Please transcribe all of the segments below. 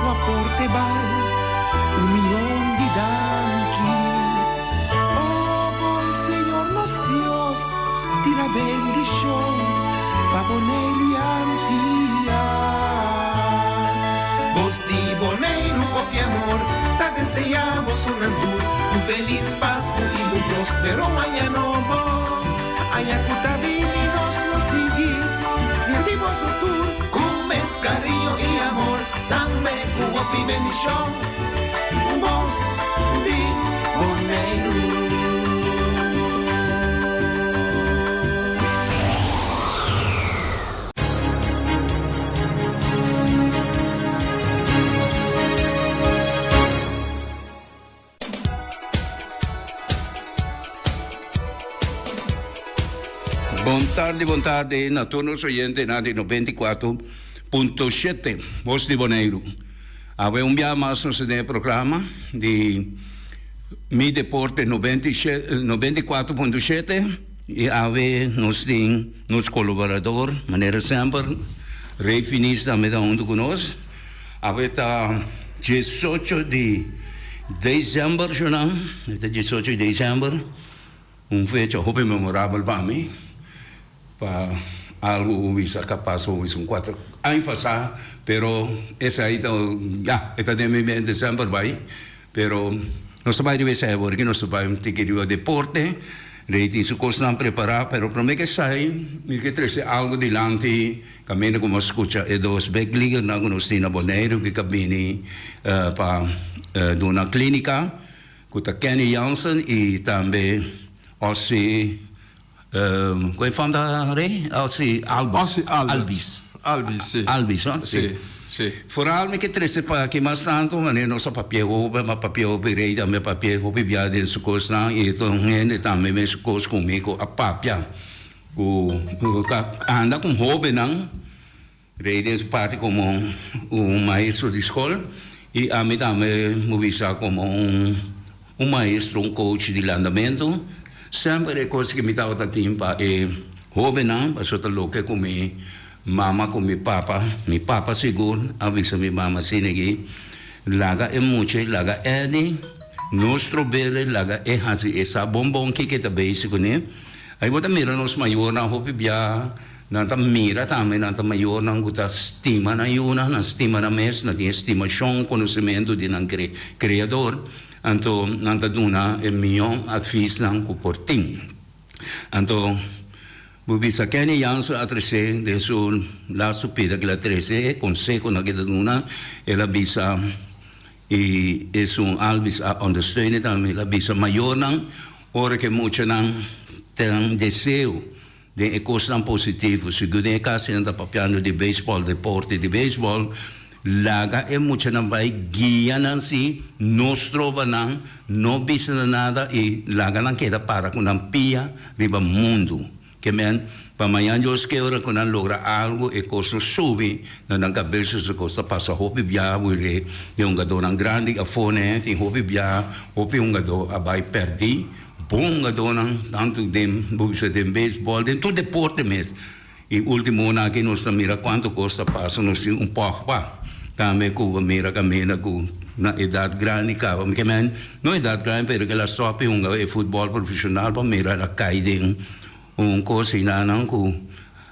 su aporte vai 1 millón de danqui. Oh, el Señor nos Dios tira bendición pa ponerlo antía. Vos di boneiro con mi amor, te deseamos un rendur, un feliz Pascua y un próspero año nuevo. Ayacuta vininos nos sigue, servimos su tour, comes cariño y amor, dame cubo y bendición. Vos di boneiro. Bom tarde, na todos os oyentes na de 94.7, Voz de Boneiro. Há dia mais nesse programa de Mi Deporte 94.7 e há nos colaborador, maneira sempre, Rei Finis também da onde conosco. Há 18 de dezembro, já 18 de dezembro, fecha muito memorável para mim. Para algo isso capaz ou isso 4 anos passar, pero essa aí já está de em dezembro vai, pero nós vai de ser porque nós vai ter que ir deporte, reiti isso coisa preparar, pero para mim que sai, me que trazer algo de lante, caminho como escuta e dos backliga na nós na Boneiro que cabine para dona clínica, com a Kenny Jansen e também Ossie qual é o nome da rei? Albis, sim. Vooral me que trece para que mais tanto, mas não só papel rei, também papel via de sua coisa, e então gente também me sua coisa comigo a papel, anda com hobby não, rei de parte como maestro de escola e a mim também me visa como maestro, coach de andamento. Sempre é coisa que me dá outra tempo é jovem não, mas eu estou com minha mama, com meu papa seguro, avisa minha mama assim aqui, laga é muito, laga é de, nosso belo, laga é assim, essa bombom que está básico né, aí bota mira nos maior na roupa bia, nanta mira também nanta maior não guta estima na iuna, na estima na mês, na tem estimação, conhecimento de não criador. Então, nanta duna é meu advice não comportem. Então, bubisa Kenny Jansen a trece de sua lá supida que ela trece consejo na que duna ela bisa e é albis a understanding também ela bisa maior não ora que muito não tem desejo de coisas positivas se gude caso não está papiando de beisebol deporte de beisebol laga é muito não vai guia não se nos trova não bisa nada e laga não queda para com não pia viva mundo que men para amanhã eu quero que não logra algo e coisa sube na cabeça se coisa passa hobby bia de gado não grande a fone tem hobby bia hobby gado a vai perdi bom gado não tanto dem busa dem beisebol dem todo deporte mesmo e último na que nós mira quanto costa passa nós pouco pa também com mira caminha com na idade grande cá que men não idade grande pero que ela só é futebol profissional para mira ela cai dentro coisa não com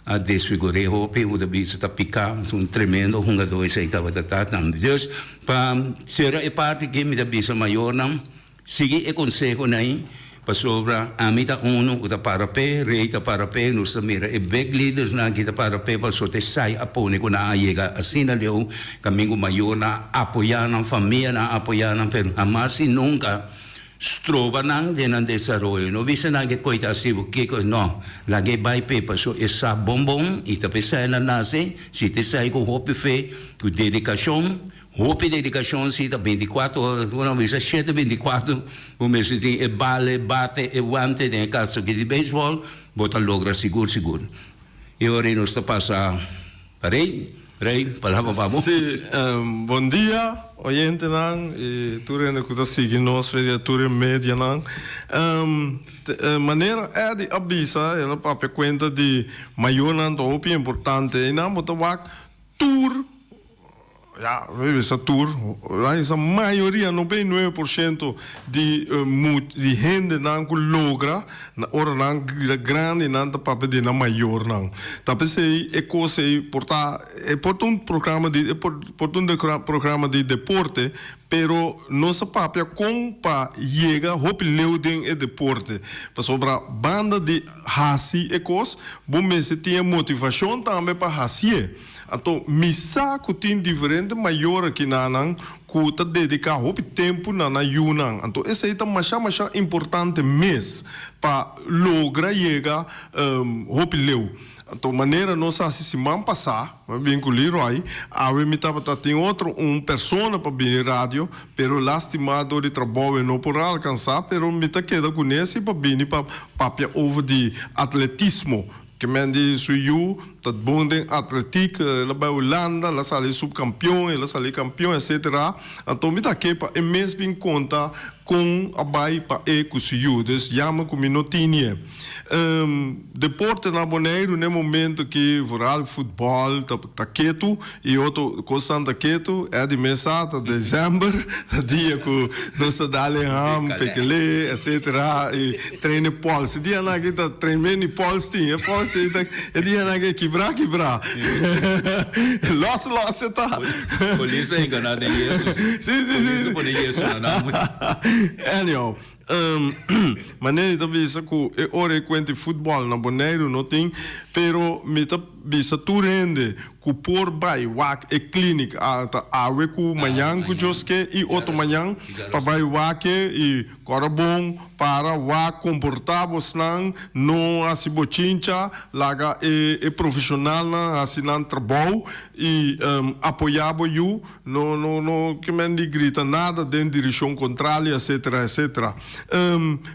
a desfigurar roupa o da bicha está picar tremendo jogador esse aí estava tratando Deus para ser a parte que me da bicha maior não seguir e conselho nem para sobra a mim tá que tá para pé rei tá para pé nos mira e big leaders na que tá para pé para só te sai a pone com a chega assim na deu caminho maior na apoiar na família na apoiar na pero mas nunca trova nang de nan desarrollo no bisa na que coita assim o que não lá que vai pepa so essa bombom e tá pensando na nasce se te sai com hope fé com dedicação hope dedicação se tá 24 horas não bisa 7/24 o mês tem e bale bate e guante de caso que de beisebol bota logra seguro e ora nós está passa parei Rei, palavra vamos. Sim, bom dia, oyente nan, e tudo ainda que está seguindo nós, tudo média nan. Maneira é de avisa, ela para conta de maior nan, to opi importante, e não botar tour ja, essa tour, a maioria, 99% de gente não logra, ora não grande, não tá para pedir na maior não. Tá pensei é coisa por um programa de deporte, pero nossa papia com pa chega hop leuden e deporte. Para sobra banda de hasi e cos, bom mês tinha motivação também para hasi. Então, missa que tem diferente maior aqui na nang que tá dedicar hop tempo na yunang. Então, esse aí tá mais importante mês para lograr chegar hop leu. Então, maneira nossa semana passar, bem que aí, a me tava tem outro persona para vir rádio, pero lastimado de trabalho não por alcançar, pero me tá queda com esse para vir para papia over de atletismo. Que mendi suyu, dat bonden atletiek, la bij Holanda, la sali subcampeão, la sali campeão, etc. Então, me dá que para imenso bem conta com a bai para eco suyu, dus chama como não tinha. Deporte na Bonaire, no momento que viral futebol, tá quieto, e outro coisa tá quieto, é de mês de dezembro, dia que nós dali ham, pequele, etc. E treine pol. Se dia na que tá treinando pol, tinha pol. E dia na que quebrar. Loss, tá. Polícia enganada em isso. Sim. Polícia não. Anyhow, maneira de visa que ora quente futebol na Bonaire não tem, pero me tá visa tu rende que por vai wak e clínica a we ku manhã que joske e outro manhã para vai wak e cora bom para wak comportável não não assim bochincha laga e profissional na assinando trabalho e apoiava you no que me grita nada dentro direção contrária etc.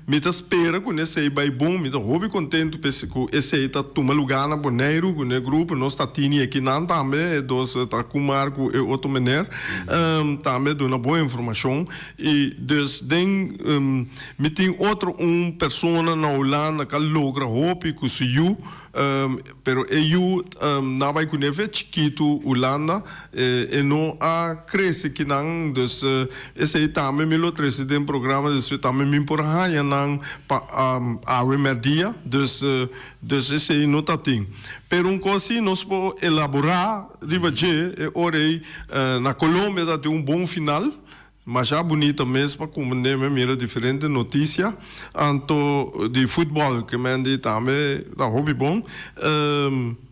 Me tá espera que esse vai bom me tá hobby contente que esse tá toma lugar na Bonaire com o grupo nós tá tini aqui não também dos tá com marco e outro maneira também dá uma boa informação e dus den me tem outro persona na Holanda que logra hobby que se you pero eu não vai conhecer chiquito Holanda e não a cresce que não dus esse aí também me lo trouxe dentro do programa dus também me empurrar e não a remedia dus esse aí não tá tem pero coisa nós podemos elaborar ribaje orei na Colômbia dá tem bom final mas já bonita mesmo, como nem mira diferente notícia, anto de futebol que me também da hobby bom,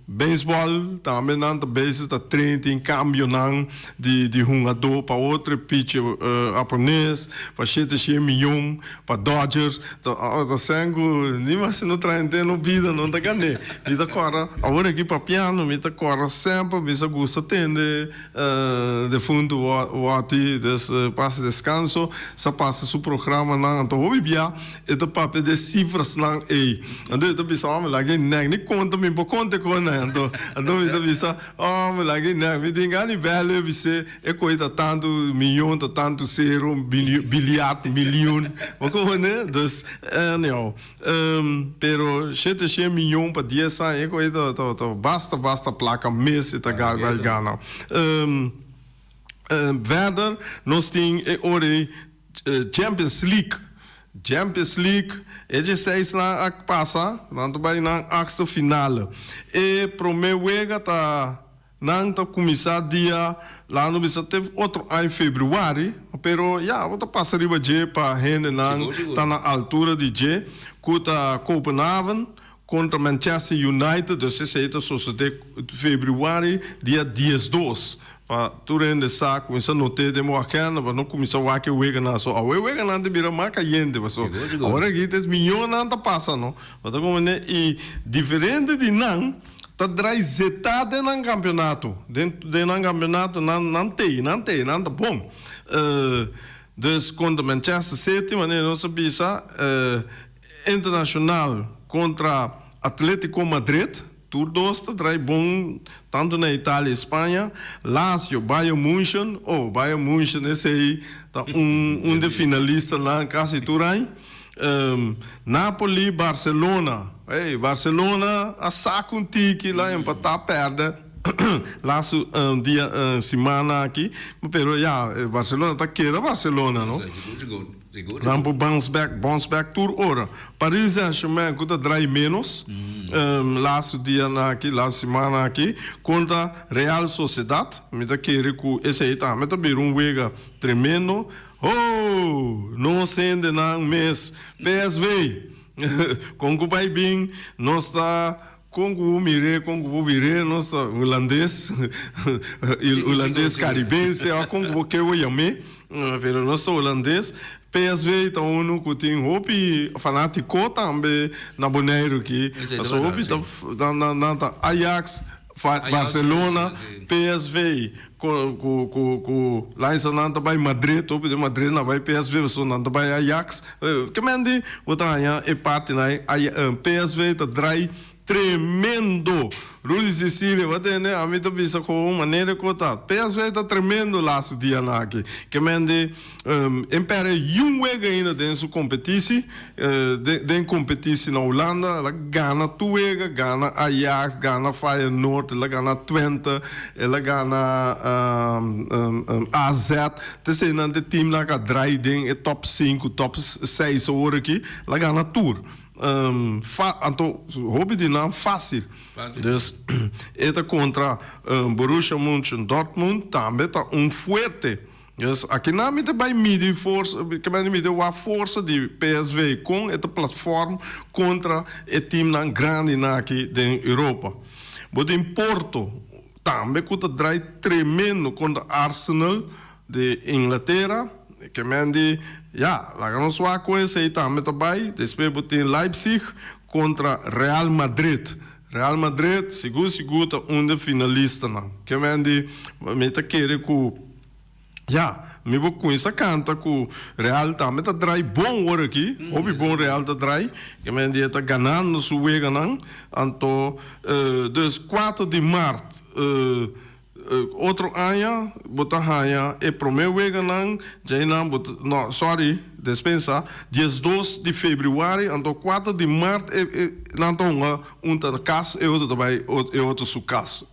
beisebol também não tá bases da treino em cambio não de jogador para outro pitch japonês, para 7 milhões para Dodgers, da sangue nem mais não traz no vida não tá ganhando, vida agora agora aqui para piano, me tá agora sempre me se gosta tende de fundo o ati des passa descanso, se passa su programa não então hobby bia e da papel de cifras não e ando da bisama lá que nem conta me por conta com então me avisa me lagi né me dingani value você é coisa tanto milhão tanto zero bilhar milhão como né dus não pero 7 milhões para 10 anos é coisa basta placa mês e tá ganhando verder nós tem ore Champions League, esse 6 lá passa, não vai na axa final. E pro meu wega tá não tá começar dia lá no bisa teve outro em fevereiro, pero já outra passa riba je para gente não tá na altura de je, cuta Copenhagen contra Manchester United, dus esse aí tá só de fevereiro dia 12. Para tu rende saco, começa a notar de moacana, para não começar a que o wega na só, o wega não te vira mais caliente, mas agora aqui tem milhões não tá passando, não, mas como né e diferente de não tá draizeta no campeonato, dentro de um campeonato não tá bom, dus contra Manchester City, mas não se bisa internacional contra Atlético Madrid. Todos traz bom tanto na Itália e Espanha, Lazio, Bayern München, esse aí tá de finalista lá quase tudo Napoli, Barcelona, Barcelona a saco um tique lá empatar perde laatste dia semana aqui, pero ja, Barcelona tá queda Barcelona, no? Seguro. Dan bounce back tour ora. Paris Saint-Germain kuta drai menos. Laatste dia aqui, laatste semana aqui, contra Real Sociedad. Mita querer ku esse aí tá, meta bir wega tremendo. Oh, não sende na mês PSV. Congo vai bem, nossa Congo viré, nossa holandês, holandês caribense, a Congo que eu chamei, pero nosso holandês, PSV tá uno que tem hopi fanático também na Bonaire aqui, so hopi tá Ajax, Barcelona, PSV, lá em Sananta vai Madrid, topo de Madrid na vai PSV, Sananta vai Ajax, que mende, botanya é parte na PSV tá drai tremendo. Rui Sicília, vai ter, né? A mim também só com uma maneira que tá. PSV tá tremendo lá esse dia aqui. Que mende, impera wega ainda dentro competição, dentro competição na Holanda, ela gana Tuega, gana Ajax, gana Feyenoord, ela gana Twente, ela gana AZ. Então, não tem time lá que drai dentro, é top 5, top 6 hoje aqui, ela gana Tour. Hobby de naam fácil. Dus het contra Borussia Mönchengladbach também tá forte. Dus aqui na mim também mide força, que me mide a força de PSV com esta plataforma contra o time na grande aqui da Europa. Mas em Porto também conta drai tremendo contra Arsenal de Inglaterra. Que mende, ja, lá não só a coisa aí também depois tem Leipzig contra Real Madrid. Real Madrid, seguro, tá finalista não. Que mende, me tá querer que, ja, me vou com essa canta que Real também tá drai bom hora aqui, houve bom Real tá drai, que mende tá ganhando sua wega não, então, dus 4 de março, outro ano, botar hanha, e primeiro wega não, já não, sorry, dispensa, dia 2 de fevereiro, então 4 de março, não tonga, tá casa, e outro também, e outro sua casa,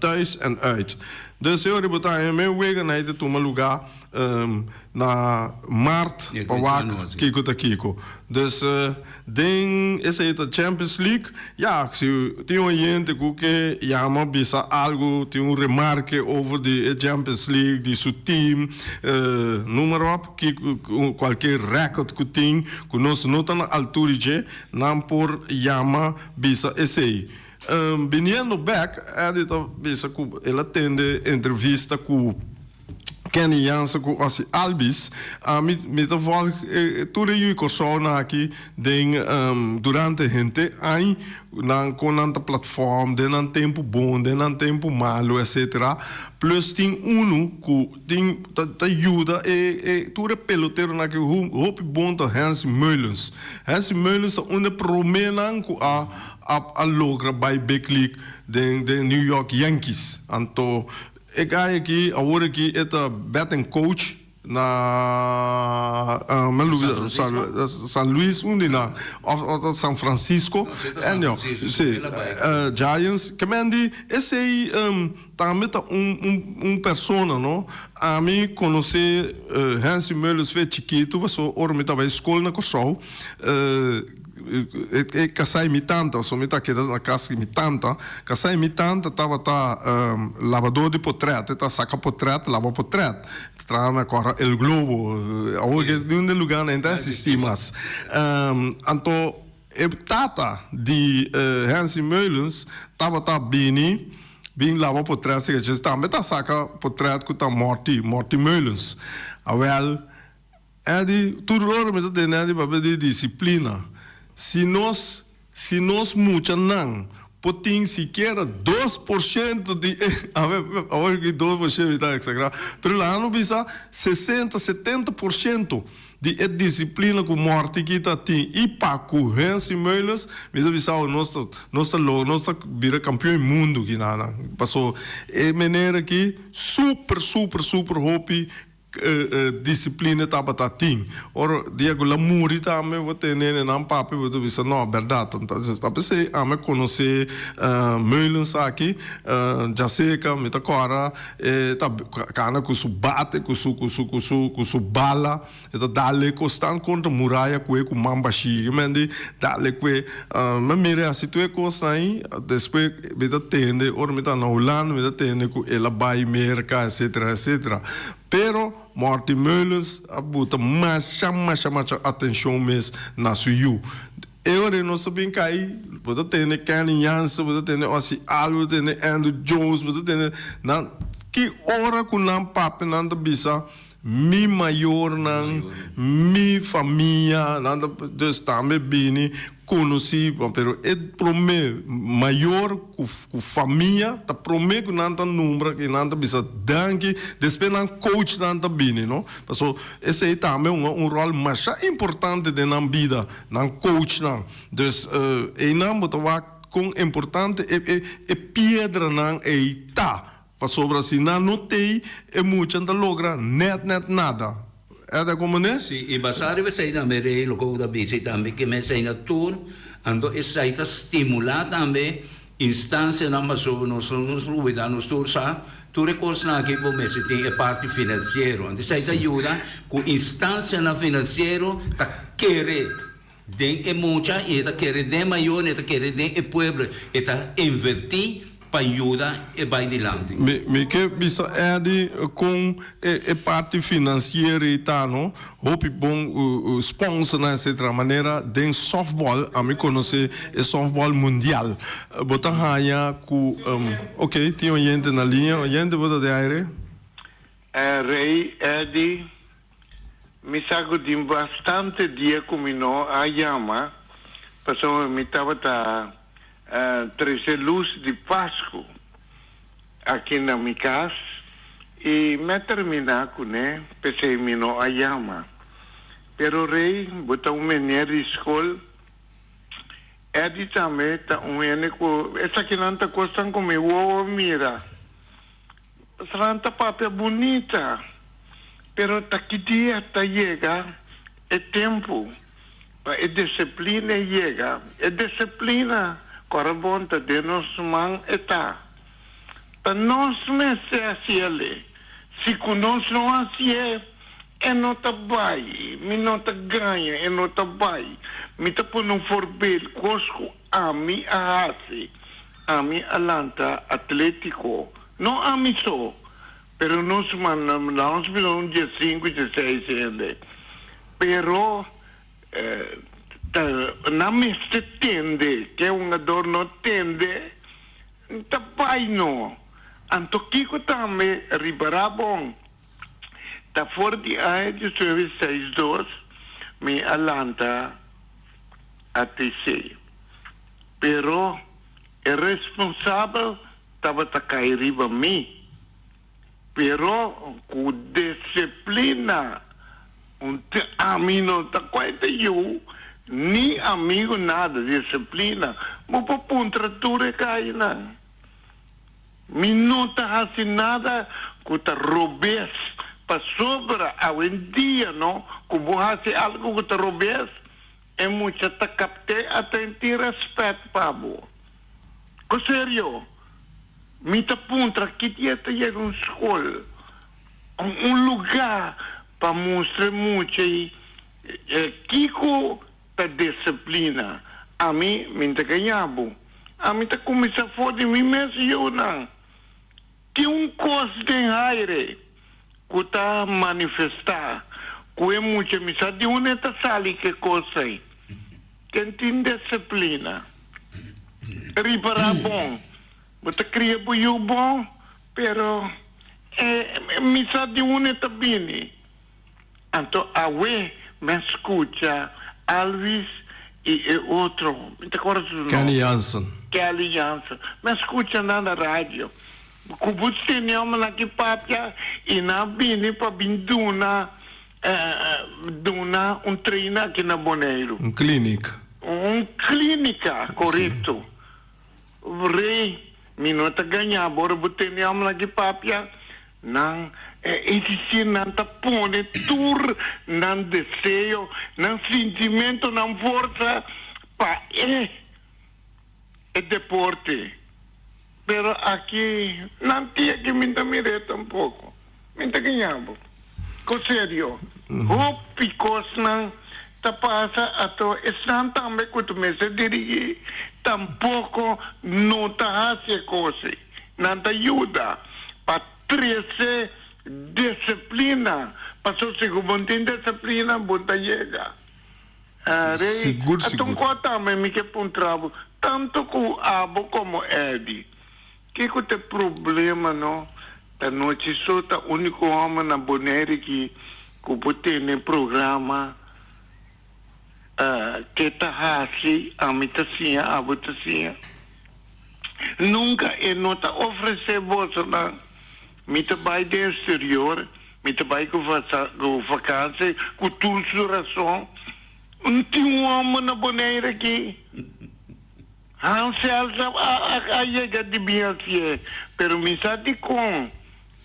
thuis en uit. Dus eu vou botar em meu wega na ide toma lugar na maart, para Kiko. Dus essa é a Champions League. Ja, se tem gente que chama bisa algo, tem remarque over the Champions League, de seu time, número op, que qualquer recorde que tem, que nós não tá na altura de, não por chama bisa esse aí. Viniendo back, ela atende entrevista com Kenny Jansen, com Albis, me volg tudo isso que sou aqui, durante a gente, aí, com a plataforma, tem tempo bom, tem tempo malo, etc. Plus tem que tem ajuda e tudo peloteiro na que hope bom to Hans Meulens. Hans Meulens é uma promena a logra by Big de New York Yankees. Então, ik ga aqui, agora aqui, é betting coach na San Luis, of San Francisco. En ja, Giants. Que mendi, esse aí também tá persona, não? A mim conhecer Hans Meulens foi chiquito, mas ora me tava escola na Kosovo. Casai mi tanta, so mi ta que na casa mi tanta, casai mi tanta tava lavador de portrait, tá saca portrait, lava portrait. Trama agora El Globo, hoje de um lugar nem tem sistemas. Então, tata de Hans Meulens tava bem lava portrait, que já está, mas tá saca portrait que tá Morty Meulens. Well, tudo hora me tá tendo papel de disciplina. Se nós muito não, potem sequer 2% de, agora que 2% está exagerado, mas lá não bisa 60-70% de disciplina com morte que está tem e para corrência Meulens, mas bisa nossa vira campeão do mundo que nada passou é maneira que super hope discipline tabatating. Or Diego la murita ame vote nene nam papi vote bisa no verdade. Entonces tape se ame conhecer Meulens aqui, Jaseca, Metacora, tab kana kusu bate, kusu bala, eta dale constant contra muralha com mambashi, mendi dale que me mire a situação coisa aí, depois beta tende, or meta na Holanda, meta tende com ela vai merca, etc. Pero Martin Meulens abuta mais atenção mesmo na sua. Eu não sabia que aí, pode ter Kenny Jansen, pode ter Ossie Alves, pode ter Andrew Jones, pode ter que hora que não papo não bisa mi maior não mi família não dus também bem conheci, pero é promê maior com família, tá promê que não tá número que não tá bisa danke, depois não coach não tá bem, não? Então esse aí também rol mais importante de na vida, não coach não. Dus e não botar com importante é pedra não é tá. Para sobre assim não tem é muito não logra net nada. É da como né? Sim, e basari vai sair também rei logo da base também que me sai na tour, ando essa aí tá estimular também instância na mas sobre nós lutar nos tour sa, tu recursos na que bom se tem é parte financeiro, ando essa aí ajuda com instância na financeiro tá querer den é muita e tá querer den maior e tá querer den é pueblo e tá invertir para ajudar e vai adiante. Me que bisa com a parte financeira e tá, não? Hope bom sponsor nessa maneira de softball, a me conhecer é softball mundial. Botar raia com ok, tem gente na linha, gente bota de aire. Rei Eddie, me saco de bastante dia comigo a Yama, passou me tava trazer luz de Páscoa aqui na minha casa e me terminar com né, pensei mino a Yama. Pero rei, botar menino de escola, Eddie também tá menino essa que não tá gostando comigo, mira. Santa papel bonita, pero tá que dia tá chega, é tempo, é disciplina chega, é disciplina, corabonta de nosso man está. Para nós não é assim ali, se conosco não é assim, é não tá vai, me não tá ganha, é não tá vai, me tá por não forbel, cosco a mim a Atlanta Atlético. Não a mim só, pero nós mandamos um dia 5, 16 ainda. Pero não me se tende, que é uma dor não tende, tá pai não. Anto Kiko também ribará bom. Tá fora de aí de 62, me Atlanta ATC. Pero é responsável estava a cair riba mim, pero com disciplina, a mim não está quase eu, nem amigo nada, disciplina, mas para pontratura cai não. Me não está assim nada, que está roubes, para sobra, hoje em dia, não, como fazer algo que está roubes, é muito a captar, até ter respeito, Pablo. Com sério. Mita puntra que dia tem escola, lugar para mostrar muito aí, Kiko da disciplina, a mim me ganhava, a mim tá começar a foder mim mesmo eu não, que coisa de aire, que tá manifestar, que é muito me sabe de onde tá sali que coisa aí, que tem disciplina, ribará bom. Você cria buio bom, pero me sabe de onde está bem. Então, a me escuta Alves e outro, Kenny Jansen. Kelly Jansen. Me escuta na rádio. Como você tem uma aqui papia e na bine para vir duna treino aqui na Boneiro. Clínica, correto. Rei. Minuta ganha, bora botar nem lagi papia, Nang insistir nang tapone tur nang deseo, nang sentimento, nang força para deporte. Pero aqui não tinha que me mirar tampouco. Me ganhava. Com sério. O picos não ta passa a to estão também com tu me se dirigir tampouco não ta hace coisa. Não ta ajuda para trazer disciplina. Passou se com tem disciplina, bota chega. Seguro. Então também me que pontravo tanto com abo como Eddie. Que tem problema, não? Da noite só tá o único homem na Bonaire que pode ter no programa que tá assim, a mitacinha, a botacinha. Nunca é nota oferecer bolsa, não. Me vai do exterior, me vai com vacância, com tudo razão. Não tem um homem na Bonaire aqui. Hansel chega de biasie, pero misa di com.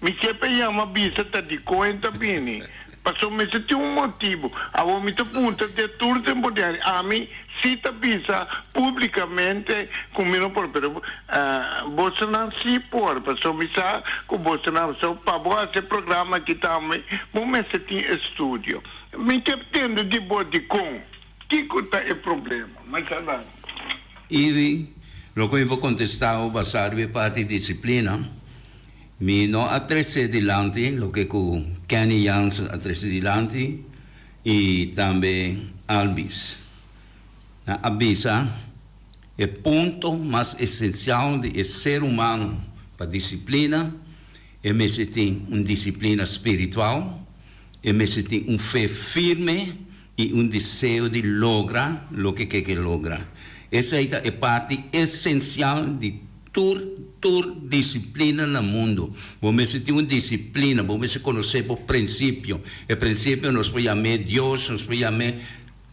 Me sempre chama bisa tá di com e tá bem. Passou me se tem um motivo. A me te punta de tudo tempo de a mim cita bisa publicamente comigo por pero você não se por passou me sa com você não só para boa esse programa que também bom me se tem estúdio. Me que tendo de bode com. Que tá é problema? Mas agora Ivi, lo que eu vou contestar é basado em parte de disciplina. Mi não atrese dilante, lo que com Kenny Jans atrese dilante, e também Albis. Na Abisa, o ponto mais essencial de ser humano para disciplina é me se tem uma disciplina espiritual, é me se tem uma fé firme e um desejo de lograr o que logra. Essa é a parte essencial de toda disciplina no mundo. Vamos ter uma disciplina, vamos conhecer o princípio. O princípio nós podemos chamar Deus, nós podemos chamar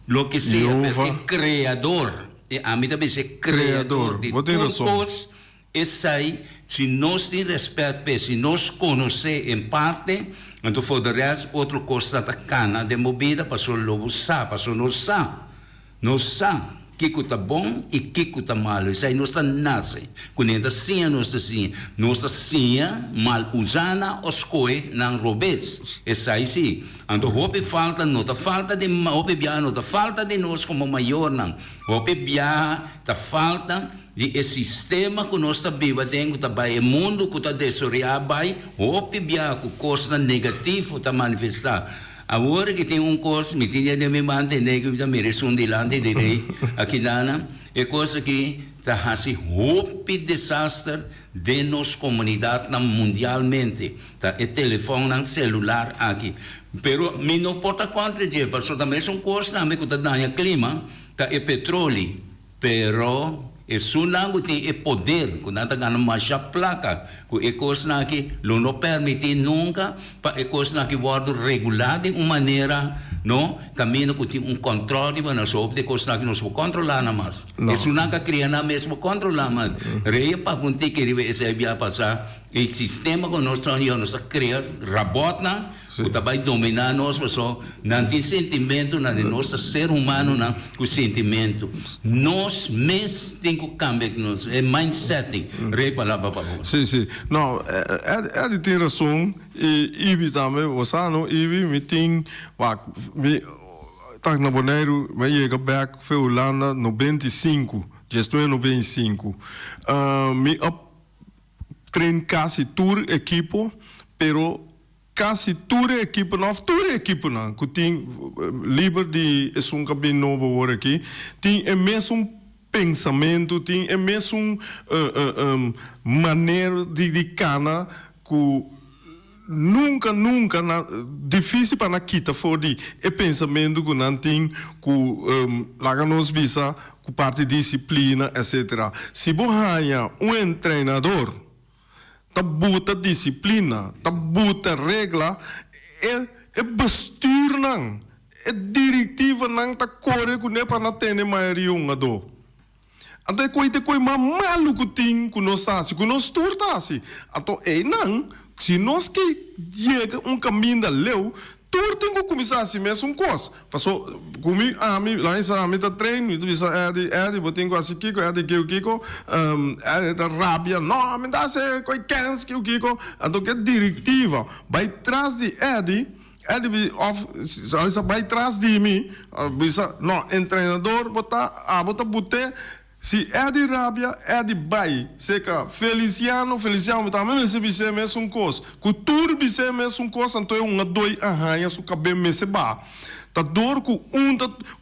o que seja, é criador. A mim também é criador de todos. Essa aí, se nós temos respeito, se nós conhecemos em parte, então for de resto, outra coisa da cana de movida, passou logo sa, passou não sa. Não sa. Kiko tá bom e Kiko tá malo. Isso aí nós nasce. Quando ainda sim, nós assim. Nós sim, mal usana, os coi, não robes. Isso aí sim. Então, hope falta, não tá falta de, hope bia, não tá falta de nós como maior, não. Hope bia, tá falta de esse sistema que nós tá viva dentro, tá vai, o mundo que tá desoriado, vai, hope bia, que coisa negativa tá manifestar. Agora que tem curso, me tinha de me manter, que me merece dilante de rei, aqui dana, é coisa que está assim, hope desastre de nossa comunidade mundialmente, tá? É telefone, celular aqui. Pero, me não importa quanto dia, porque também é coisa, também que está dando clima, tá? É petróleo, pero é sunang que é poder, quando está ganhando mais a placa, que é coisa que não permite nunca, para é coisa que pode regular de uma maneira, não, caminho que tem controle, mas não soube de coisa que não se pode controlar na mais. É sunang que cria na mesmo controlar, mas reia para punti que deve esse via passar, o sistema que nós estamos cria rabota, o trabalho dominar nós, pessoal, não tem sentimento, não é nosso ser humano, não, com sentimento. Nós mesmos temos que cambiar, é mindset, rei palavra para você. Sim. Não, é de ter razão, e Ibi também, você não, Ibi, me tem, tá na Bonaire, me chega back, foi Holanda, 95, gestão 95. Me treino quase tour equipo, pero quase toda a equipe não, que tem livre de é um cabine novo agora aqui, tem é mesmo pensamento, tem é mesmo maneira de cana que nunca difícil para quita for de é pensamento que não tem que lá nos visa com parte de disciplina, etc. Se você um treinador tá buta disciplina, tá buta regra, é bestuur não, é diretiva não tá corre que nem para não ter maioria um ado. Até coi mais maluco tem que nós assim, que nós turta assim. Ato não, se nós que chega caminho da leu, tudo tem que começar assim mesmo coisa. Passou comigo, lá em Sami tá treino, tu bisa botem com assim Kiko, Kiko, da rábia, não, me dá se coi cans que o Kiko, então que diretiva, vai trás de Eddie vai trás de mim, bisa, não, treinador, bota se é de Rábia, é de Bai, seca Feliciano, também se bice mesmo coisa. Cultura bice mesmo coisa, então é dois arranhas o cabelo mesmo ba. Tá dor com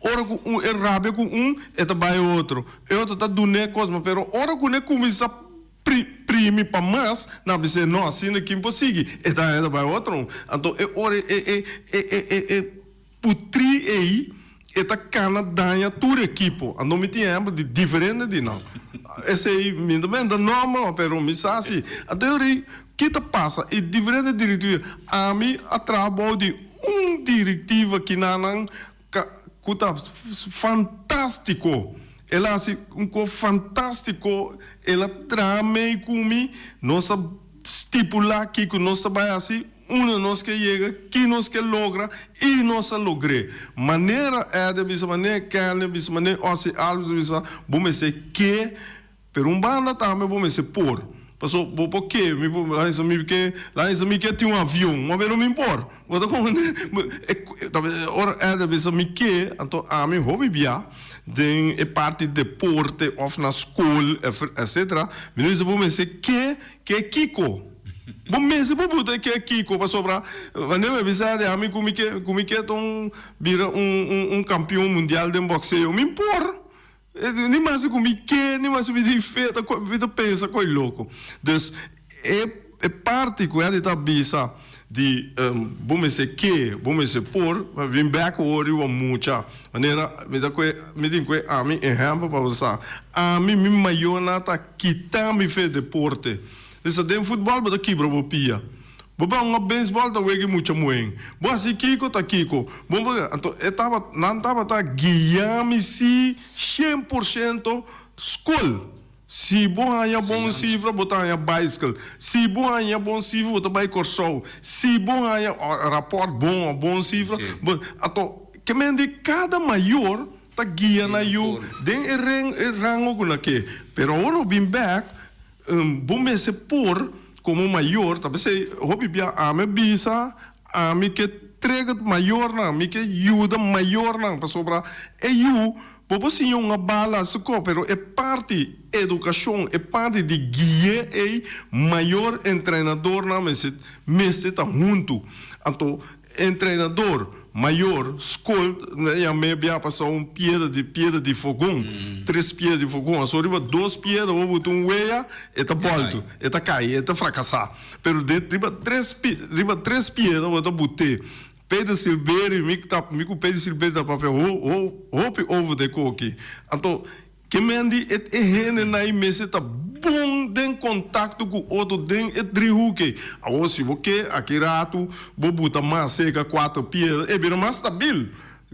hora com é Rábia com é Bai outro. É outro tá do né coisa, mas pero hora com né começa prime para mais, não bice não assim que impossível. É Bai outro. Então é hora putri aí. Eta cana danha toda equipo, a nome tempo de diferente de não. Esse aí me bem da normal, pero me sabe. A teoria que tá passa e diferente diretiva. A mim trabalho de diretiva que não cuta fantástico. Ela assim fantástico. Ela trame comigo, nossa estipular que nós vai assim. Nós que chega, que nós que logra e nós logrei. Maneira é de bisa, maneira carne, bisa, maneira osse, algo bisa, bom ser que, per banda também bom ser por. Passou, por quê? Lá em que tinha avião, mas não me importa. Ora é de bisa, que, então a mim hobby via, é parte de deporte, ou na escola, etc. Mas não bom ser que é Kiko. Bom mês para botar que aqui para sobrar, quando eu me visade a mim como que vira campeão mundial de boxeo, me impor, nem mais como que nem mais me feita, vida pensa coi louco, dus é parte que é de tabisa de bom mês que bom mês por vim back ori o mucha maneira me digo que a mim exemplo para usar a mim me maior nata quitar me fez deporte. Então, dentro do futebol, você quebra a pia. Você vai beisebol, você vai muito moen. Você Kiko, tá Kiko. Então, não estava guiando-me 100% escola. Se você é bom cifra, você é bicycle. Se você é bom cifra, você vai corso. Se você é rapport bom cifra. Então, que mende cada maior tá guiando eu. Dentro do rango que. Pero ono bem back. Bom mês por como maior, talvez hobby bia a me bisa, a me que trega maior não, me que ajuda maior não para sobrar. Eu, povo sim uma bala suco, pero é parte educação, é parte de guia e maior treinador não me se tá junto. Então, treinador maior, escola, já me havia passado pedra de fogão, 3 pedras de fogão, só riba 2 pedras, ou botar weia, eta volto, eta cai, eta fracassar. Pero riba 3 pedras, ou eta botar. Pedro Silveira, mico Pedro Silveira da papel, hope over de coque. Então, que mendi é rende na imesse tá bom den contato com outro den é drihuque. Agora se você aqui rato bobuta mais seca 4 pies é bem mais stabil.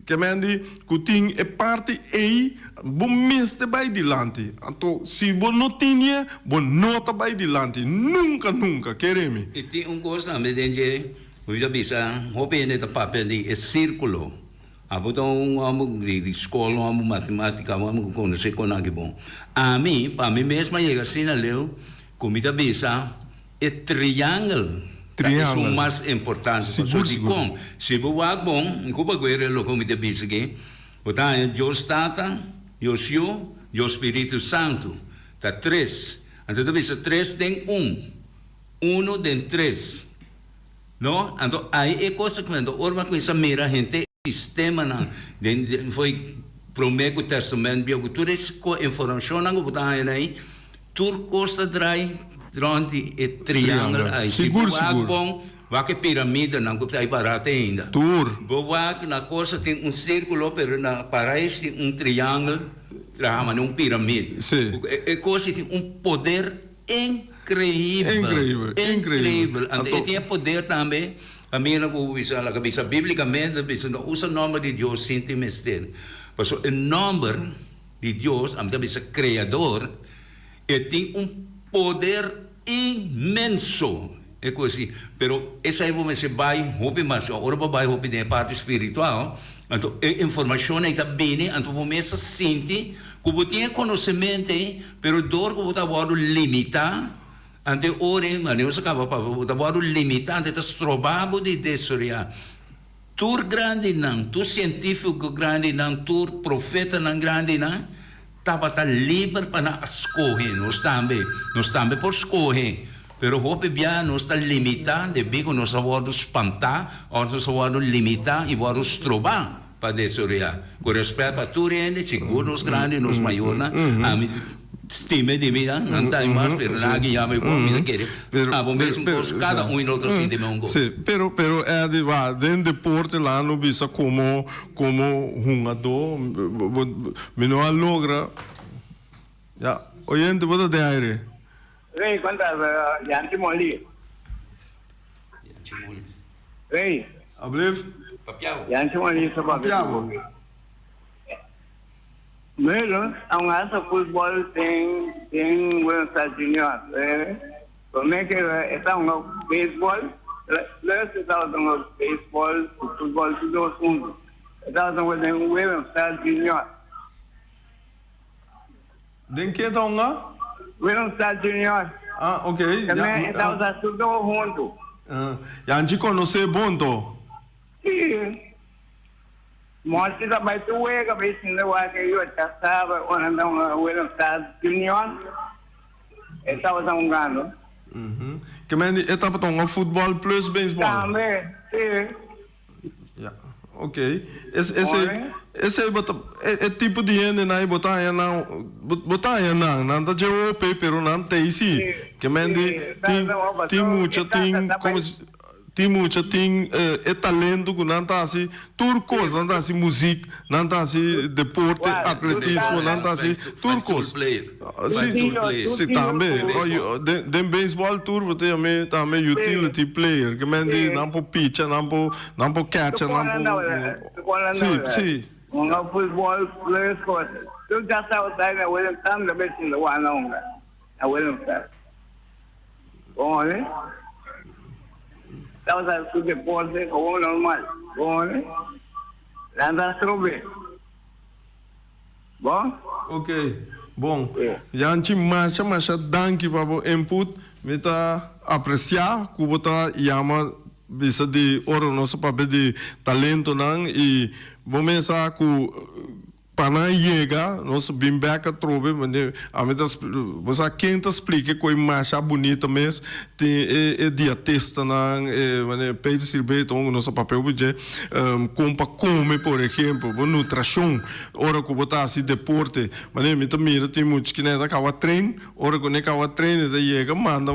Que mendi que é parte aí bom mês vai dilante. Então se você não tinha bom nota vai dilante nunca quereme. E tem coisa também de eu já bisa hope ne tá papel de círculo. Então, de escola, matemática, conhecer com aqui bom. Para mim mesmo, chega assim, leu, comida bisa, é triângulo. É o mais importante. Seguro. Se você é bom, não pode ver o comida bisa aqui. Então, Deus Tata, Deus Filho, Deus Espírito Santo. Tá 3. Então, bisa 3 tem 1 tem 3. Não? Então, aí é coisa que orma com essa mera gente sistema não foi prometo testamento bio tudo isso informação não botar aí tur costa drai durante e triângulo aí seguro bom vai que pirâmide não que aí barato ainda tur boa na costa tem círculo pero na paraíso tem triângulo trama num pirâmide é coisa tem poder incrível. Então tinha poder também. A minha na cabeça biblicamente não usa o nome de Deus sem te mester. Mas o nome de Deus, a minha cabeça criador, tem poder imenso. é coisa. Pero essa é como se vai, hopi mas ora vai hopi de parte espiritual. Então, a informação é bem, então começa a sentir que você tem conhecimento, pero dor que você pode limitar. Ante ore, mas eu acaba para você pode limitar, então trobabo de desoriar. Tur grande não, tu científico grande não, tur profeta não grande não, estava livre para escolher, nós também por escolher. Pero hope bia nós está limitado, de bico nós vamos espantar, ou nós vamos limitar e vamos trobar para desoriar. Com respeito para tu rende, seguro nos grandes, nos maiores, a mim estima de mim, não tem mais, pero nada já me pode me querer. Ah, bom mesmo, cada um em outro sente um gol. Sim, pero é de va, dentro deporte lá no bisa como jogador, me não logra. Já, oyente, bota de aire. Rei, quantas Yanti Moli? Rei, Abliv? Yanti Moli sa Papiao. Meron, ang asa football tem Buenos Aires Junior. Como é que está baseball? Plus está baseball, futebol, tudo junto. Está usando Buenos Aires Junior. Den que tá Buenos Aires Junior. Ah, ok. Também está usando tudo junto. Yanti conhece bonto. Sim. Mostly the by two way of basing the water you at Tastava on and down William Stars Junior. Essa was um gano. Que men etapa tonga futebol plus baseball. Também, sim. Ja, ok. Esse é tipo de gente na botar aí não tá de OP pero não tem sim. Que men tem muita tem como tem muita tem talento que não tá assim turcos não tá assim música não tá assim deporte atletismo não tá assim turcos sim também de beisebol tour você também utility player que men não po pitcher não po catcher não po sim Um futebol players coach. Tu já está usando a William Sam da vez em the one on a William Sam. Bom, né? Está usando o deporte como normal. Bom, né? Anda trobe. Bom? Ok. Bom. Yanti masha danke para o input. Me tá apreciar que você chama bisa de oro nosso papel de talento não e vamos a para chegar nosso bimbeca trobe mas a mim você quem te explica que é mais bonita mesmo tem dietista não mas Pedro Silveira então nosso papel de come por exemplo nutrição ora que botar assim deporte mas me também tem muitos que nem acaba treino ora que nem acaba treino daí chega manda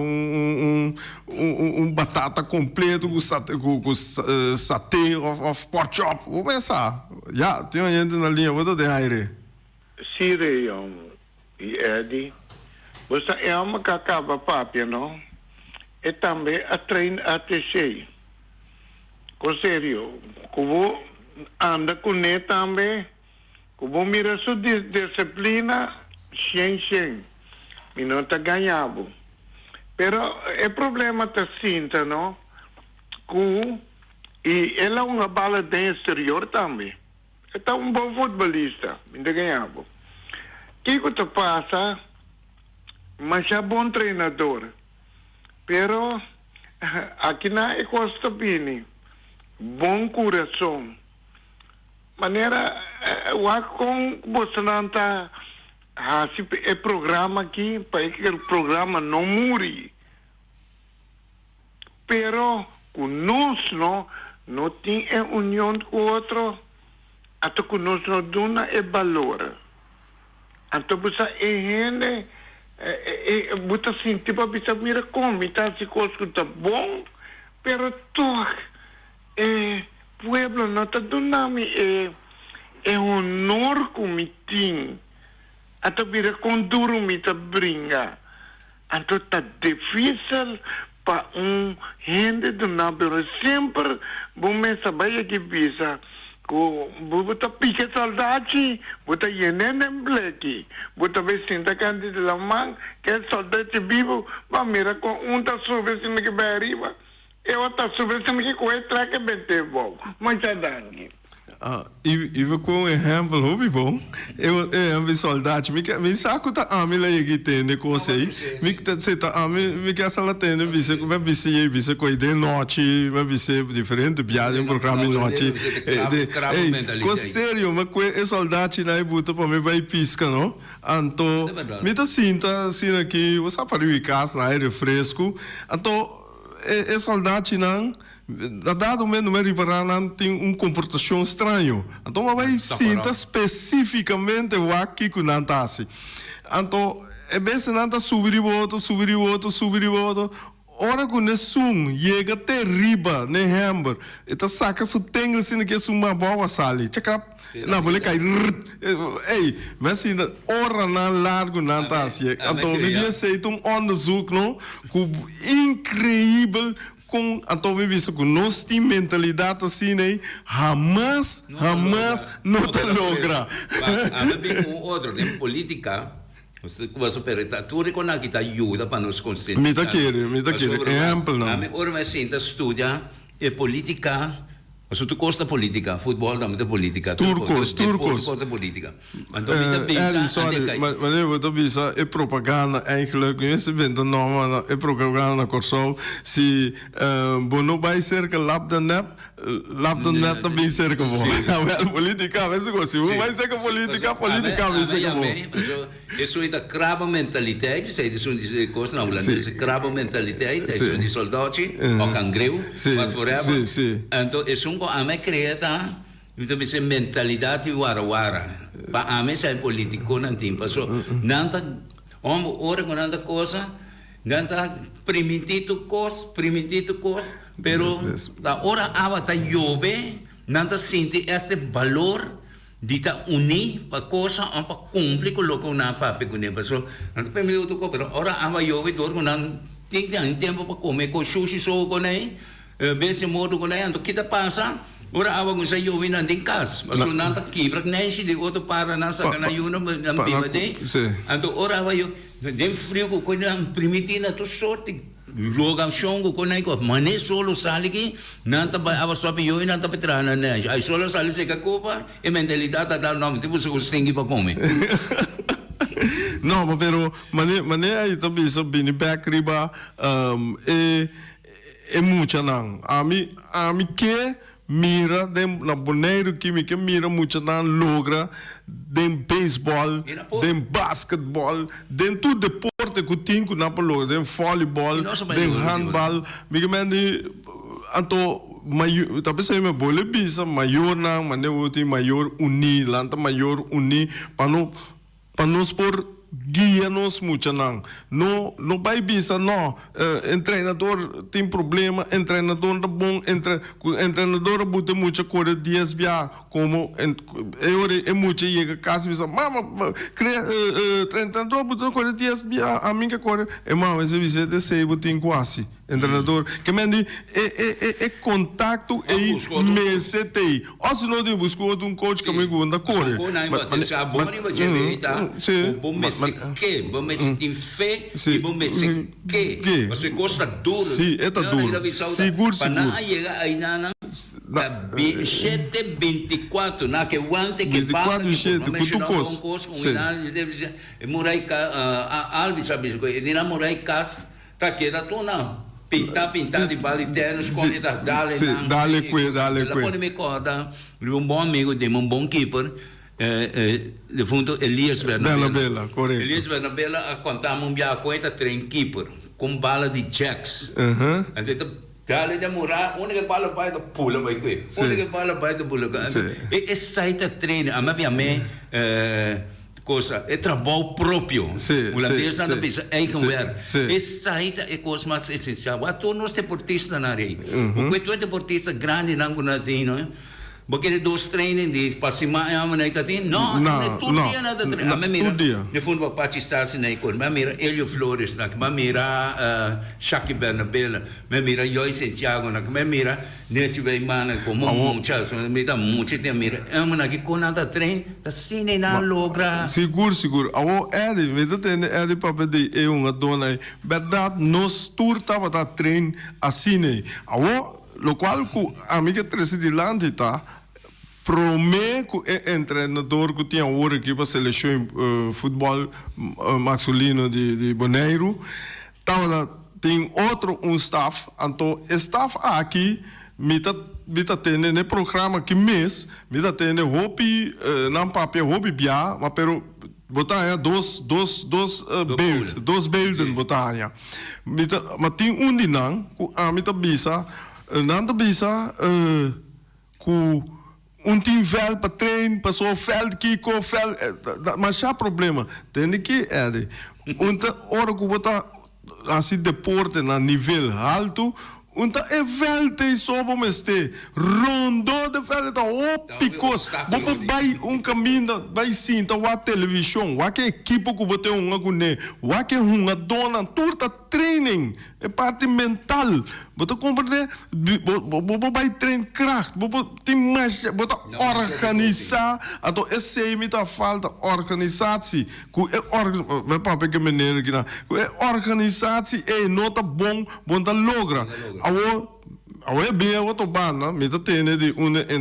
batata completo com satê of pork chop vou pensar já tem gente na linha vou dar aire Sire e Eddie, você é uma cacava papia, não? E também a treino a teixei. Com sério, como anda com ele também, como mira sua disciplina, xen. E não está ganhando. Pero o problema está cinta, não? E ela é uma bala de exterior também. Está um bom futebolista, ainda ganhava. O que te passa? Mas é bom treinador. Pero aqui na Costa Bini, bom coração. Maneira, com você não está é programa aqui, para que o programa não muri. Pero conosco não tem união com o outro. Ato conosco duna é valor. Então você gente você sentir para você mira como está se coisas tá bom, pero tu pueblo não tá dunami honor como tem. Ato mira com duro me tá brinca. Então tá difícil para gente dunar, pero sempre bom me saber que visa buta pique soldati, buta yenenen bleki, buta vecinta candida lamang, que é soldati vivo, mas mira com tá subindo que beriva, eu tá subindo que coe traque bente bom, muita dangue. Even com exemplo, hobby bom. Eu soldado, me saco tá a me lá que tem de coisa aí. Me que se tá a me que essa lá tem, me coi de noite, me visse diferente viagem programa de noite. Com sério, mas com é soldado na buta para me vai pisca, não? Anto, me tá sinta assim aqui, você para o casa na aire fresco. Anto é soldado não a dado momento me reparar tem comportação estranho. Então vai sinta especificamente o aqui que não está assim. Então é bem se não está subir o outro. Ora que o som chega até riba, ne hamburger, eta saca su tem assim que é uma boa sali. Checa, não vou cair. Ei, mas assim ora não largo não está assim. Então me diz aí um onderzoek não, incrível. Então me visto que nós temos mentalidade assim, né? Jamás não te logra. A mim tem outro, né? Política. Você pergunta, tu reconhece que ajuda para nos conscientizar. Me tá querendo, exemplo não. A mim ora me sinta estuda política. Mas tu costa política, futebol também é política. Turcos. política. Mas eu vou pensar, é propaganda eigenlijk, je bent de norma, é propaganda corso, se não vai ser que lap de net também ser que vou. Política, mas se vai ser que política vai ser que vou. Isso é da craba mentalidade, isso é de coisa na holandesa, craba mentalidade, isso é de soldado, ou cangreu, mas forever. Então, isso a me crea então me mentalidade wara para a me ser político não tem passou nada ora com nada coisa nada primitivo coisa pero da hora ava tá jove nada sente este valor de tá unir para coisa para cumprir com o que na papi com ele passou nada permite tu pero ora ava jove dor com não tem tempo para comer com sushi só com ele bem modo com ele então que tá passa ora awa ko sa iyo winanding kas maso nanta kibrak na si di oto para nasa kanayuna ng bimade anto ora awa yo den frio ko na primitina to sorti rogam shongo ko na ko mane solo saligi nanta ba awa swapi yo nanta petrana na ay solo sali se kakupa e mentalidade da nome tipo se stingi pa come. No, pero mané aí também so bini back riba é muita não. A mim que mira na boneiro que mira muito não logra dem beisebol, dem basquetebol, dem tudo deporte que tem que não logra, dem voleibol, dem handball, me mande anto maior, talvez eu me bole bisa maior não, mas eu tenho maior uni, lanta maior uni para nos por guia-nos muito não vai bisa não treinador tem problema treinador é bom treinador bota muita coisa dias via como é muito chega casa bisa mama treinador bota coisa dias via a minha coisa é mama esse visita sei botin quase treinador que mende é contato e mesete ou se não tem buscou um coach que me guarda corre que vamos sentir fé e vamos sentir que mas costa duro sim é duro seguro para não chegar aí na 7-24 na que ontem que para que não coisa com Morai Alves sabe que ele não Morai Cas tá queda tona pintar de baliternos com esta dale pode me contar um bom amigo de um bom keeper de fundo Elias Bernabella correto Elias Bernabella contava uma coisa trem keeper com bala de jacks então dale de morar única bala vai da pula vai que única bala vai da pula e saída treino a minha coisa é trabalho próprio o holandês não pensa eigenwerk essa saída é coisa mais essencial o ator nós deportista na área o que tu é deportista grande não conhece não Porque dos training di pasimaya mo na itatin. No, todo dia na training. No, Mira, todo dia. ne fundo pa patistasi na ikon. Mira Elio Flores na, mira Shaki Bernabela, mira Joyce Santiago na, mira Neti Beimana como mucha, mira mucha te mira. Amo na que conata trein, da sine na logra. Seguro. Awo edi, meta tene edi papa de uma dona. Verdade, nos turta para trein assim. Awo, lo qual ku amiga presidente tá promete que o treinador que tinha hora aqui para a seleção futebol masculino de Bonaire, tem outro staff, então staff aqui mita tendo ne programa que mês, mita tendo hobby não papel hobby bia, mas pero botar dos beelden botar mita, mas tem dinang ku mita bisa nanda bisa ku team vel para trein, passou veld kiko veld, mas já problema, tem que hora que botar assim deporte na nível alto, veld tem sobo meste, rondo de veld tá picos, bobo vai caminho, vai sim, então a televisão, o que equipe que botar agune, o que dona, turta training, é parte mental, botar compreender, bobo vai trein kracht, bobo tem mais, botar organizar, então esse aí me tá falta organizatie, meu papai que maneira que na, organizatie é nota bom tá logra. Awo é bem outro banda, me tá tendo de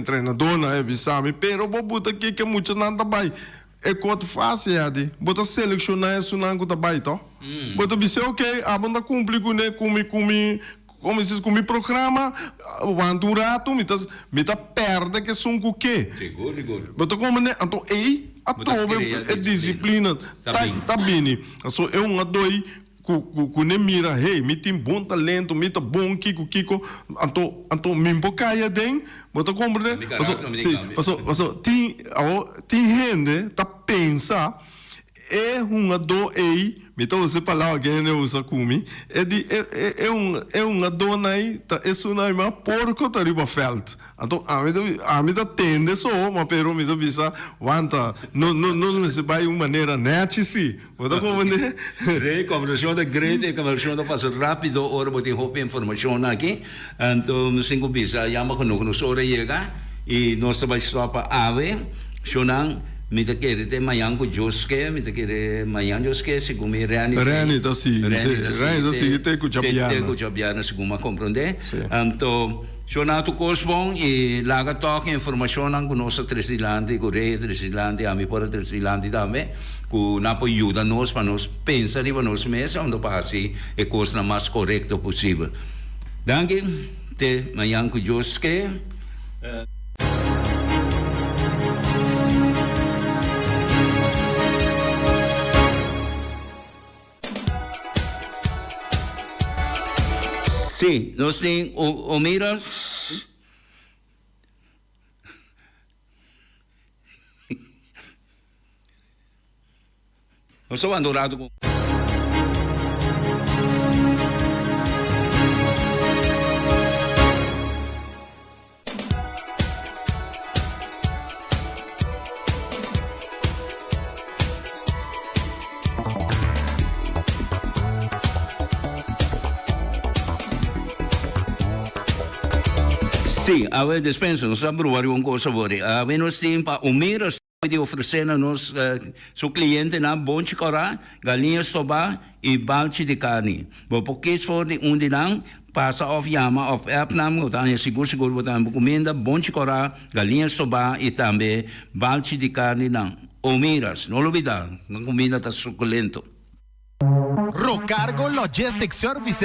treinador na bisami, pero bobuta aqui que muitos não tá bem. É quanto fácil adi, bota selecionar isso não tá bem, tá? Bota bicho ok, a banda cumpre com né, com programa, o anturato, me tá perde que são o quê? Seguro. Bota como né, então a tobe é disciplina, tá bem, só é doi ku ne mira hey mi tem bom talento mi tá bom kiko anto mi bocaia den bota compreende passo tem gente tá pensa é do ei me tá usando palavra que eu uso comigo é dona aí tá isso não é mais porco tá riba felt então a mim tá tende só mas pero me tá bisa wanta não se vai uma maneira net sim bota compreende conversão da grande conversão da passa rápido ora botem roupa informação aqui então nos cinco bisa yama nos hora chega e nós vai só para ave shonang mita kere te mayang ko Joske, mita kere mayang Joske, sigumi Rani tá sim te ku jabiana siguma comprende anto Shonato Cosbon e laga toque informação ang conosco Tresilandi, Coreia, Tresilandi, ami por Tresilandi também, que na ajuda nós para nós pensar e para nós mesmos onde passa a coisa mais correta possível. Danke, te mayang ko Joske. Sim, nós temos o Miras. Nós estamos adorados com. Sim, a ver, dispensa, nós abrimos uma coisa agora. Nós temos para o Miras de oferecer a nós, seu cliente, na bom chicorá, galinhas tobá e balde de carne. Porque se for de não, passa off yama, off app nam, botar seguro, botar comida, bom chicorá, galinhas tobá e também balde de carne não. O Miras, não olvidar, a comida está suculento. Rocargo Logistic Services